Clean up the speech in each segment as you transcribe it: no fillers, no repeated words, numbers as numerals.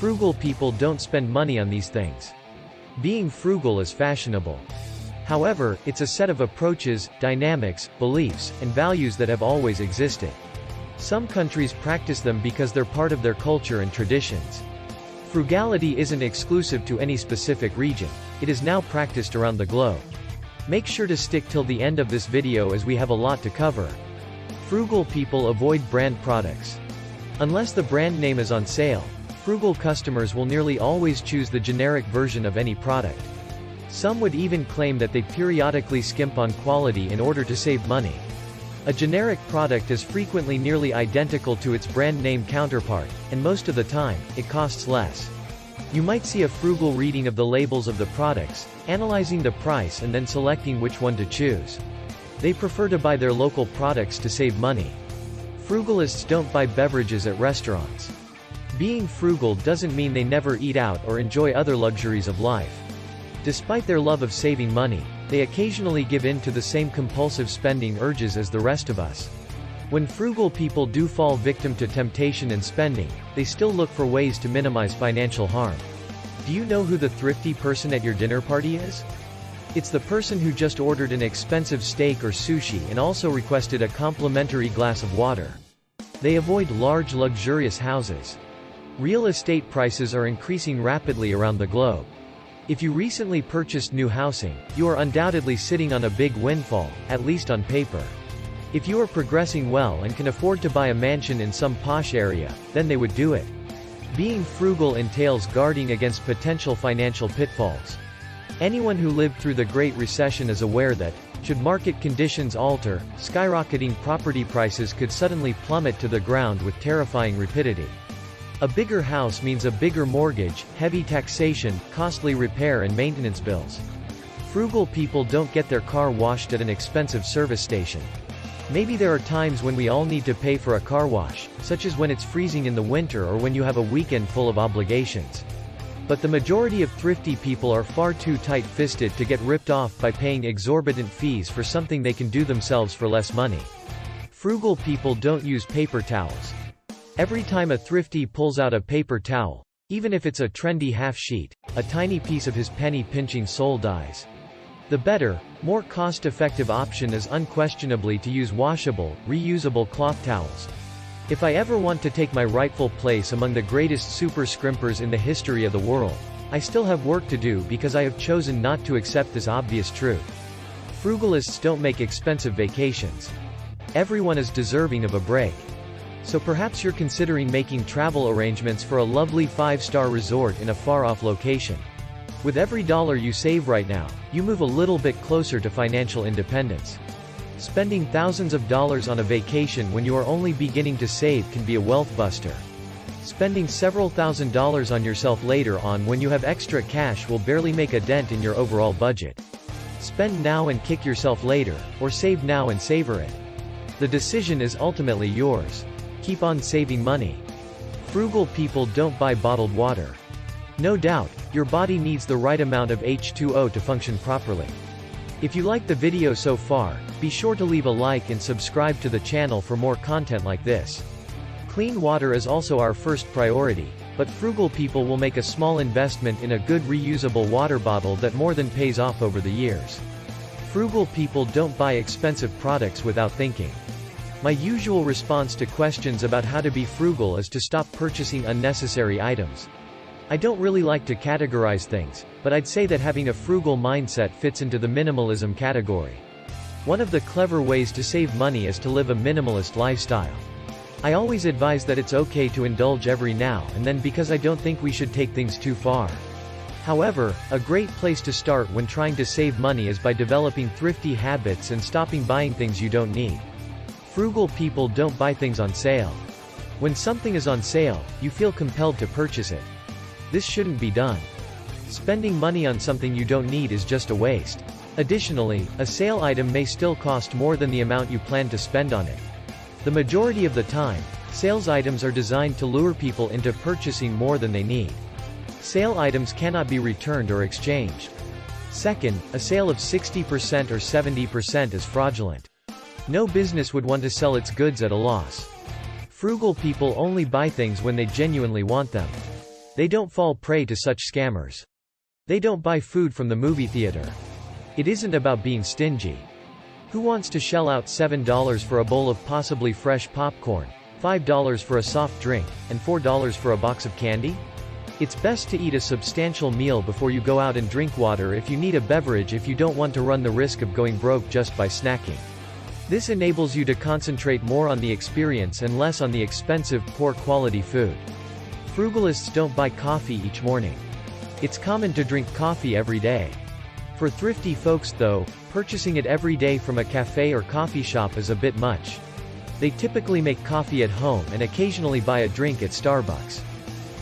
Frugal people don't spend money on these things. Being frugal is fashionable. However, it's a set of approaches, dynamics, beliefs, and values that have always existed. Some countries practice them because they're part of their culture and traditions. Frugality isn't exclusive to any specific region. It is now practiced around the globe. Make sure to stick till the end of this video as we have a lot to cover. Frugal people avoid brand products. Unless the brand name is on sale, frugal customers will nearly always choose the generic version of any product. Some would even claim that they periodically skimp on quality in order to save money. A generic product is frequently nearly identical to its brand name counterpart, and most of the time, it costs less. You might see a frugal reading of the labels of the products, analyzing the price and then selecting which one to choose. They prefer to buy their local products to save money. Frugalists don't buy beverages at restaurants. Being frugal doesn't mean they never eat out or enjoy other luxuries of life. Despite their love of saving money, they occasionally give in to the same compulsive spending urges as the rest of us. When frugal people do fall victim to temptation and spending, they still look for ways to minimize financial harm. Do you know who the thrifty person at your dinner party is? It's the person who just ordered an expensive steak or sushi and also requested a complimentary glass of water. They avoid large luxurious houses. Real estate prices are increasing rapidly around the globe. If you recently purchased new housing, you are undoubtedly sitting on a big windfall, at least on paper. If you are progressing well and can afford to buy a mansion in some posh area, then they would do it. Being frugal entails guarding against potential financial pitfalls. Anyone who lived through the Great Recession is aware that, should market conditions alter, skyrocketing property prices could suddenly plummet to the ground with terrifying rapidity. A bigger house means a bigger mortgage, heavy taxation, costly repair and maintenance bills. Frugal people don't get their car washed at an expensive service station. Maybe there are times when we all need to pay for a car wash, such as when it's freezing in the winter or when you have a weekend full of obligations. But the majority of thrifty people are far too tight-fisted to get ripped off by paying exorbitant fees for something they can do themselves for less money. Frugal people don't use paper towels. Every time a thrifty pulls out a paper towel, even if it's a trendy half-sheet, a tiny piece of his penny-pinching soul dies. The better, more cost-effective option is unquestionably to use washable, reusable cloth towels. If I ever want to take my rightful place among the greatest super scrimpers in the history of the world, I still have work to do because I have chosen not to accept this obvious truth. Frugalists don't make expensive vacations. Everyone is deserving of a break. So perhaps you're considering making travel arrangements for a lovely 5-star resort in a far-off location. With every dollar you save right now, you move a little bit closer to financial independence. Spending thousands of dollars on a vacation when you are only beginning to save can be a wealth buster. Spending several $1,000s on yourself later on when you have extra cash will barely make a dent in your overall budget. Spend now and kick yourself later, or save now and savor it. The decision is ultimately yours. Keep on saving money. Frugal people don't buy bottled water. No doubt, your body needs the right amount of H2O to function properly. If you liked the video so far, be sure to leave a like and subscribe to the channel for more content like this. Clean water is also our first priority, but frugal people will make a small investment in a good reusable water bottle that more than pays off over the years. Frugal people don't buy expensive products without thinking. My usual response to questions about how to be frugal is to stop purchasing unnecessary items. I don't really like to categorize things, but I'd say that having a frugal mindset fits into the minimalism category. One of the clever ways to save money is to live a minimalist lifestyle. I always advise that it's okay to indulge every now and then because I don't think we should take things too far. However, a great place to start when trying to save money is by developing thrifty habits and stopping buying things you don't need. Frugal people don't buy things on sale. When something is on sale, you feel compelled to purchase it. This shouldn't be done. Spending money on something you don't need is just a waste. Additionally, a sale item may still cost more than the amount you plan to spend on it. The majority of the time, sales items are designed to lure people into purchasing more than they need. Sale items cannot be returned or exchanged. Second, a sale of 60% or 70% is fraudulent. No business would want to sell its goods at a loss. Frugal people only buy things when they genuinely want them. They don't fall prey to such scammers. They don't buy food from the movie theater. It isn't about being stingy. Who wants to shell out $7 for a bowl of possibly fresh popcorn, $5 for a soft drink, and $4 for a box of candy? It's best to eat a substantial meal before you go out and drink water if you need a beverage if you don't want to run the risk of going broke just by snacking. This enables you to concentrate more on the experience and less on the expensive, poor-quality food. Frugalists don't buy coffee each morning. It's common to drink coffee every day. For thrifty folks though, purchasing it every day from a cafe or coffee shop is a bit much. They typically make coffee at home and occasionally buy a drink at Starbucks.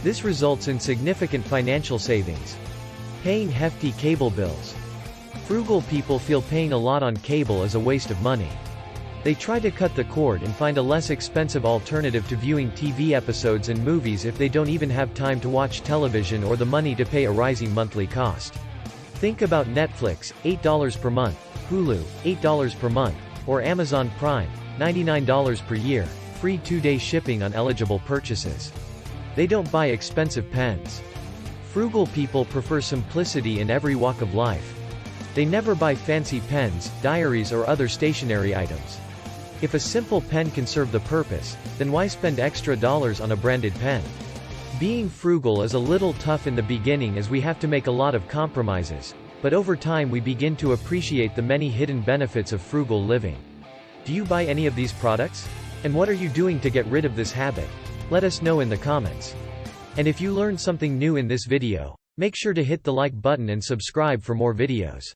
This results in significant financial savings. Paying hefty cable bills. Frugal people feel paying a lot on cable is a waste of money. They try to cut the cord and find a less expensive alternative to viewing TV episodes and movies if they don't even have time to watch television or the money to pay a rising monthly cost. Think about Netflix, $8 per month, Hulu, $8 per month, or Amazon Prime, $99 per year, free 2-day shipping on eligible purchases. They don't buy expensive pens. Frugal people prefer simplicity in every walk of life. They never buy fancy pens, diaries or other stationery items. If a simple pen can serve the purpose, then why spend extra dollars on a branded pen? Being frugal is a little tough in the beginning as we have to make a lot of compromises, but over time we begin to appreciate the many hidden benefits of frugal living. Do you buy any of these products? And what are you doing to get rid of this habit? Let us know in the comments. And if you learned something new in this video, make sure to hit the like button and subscribe for more videos.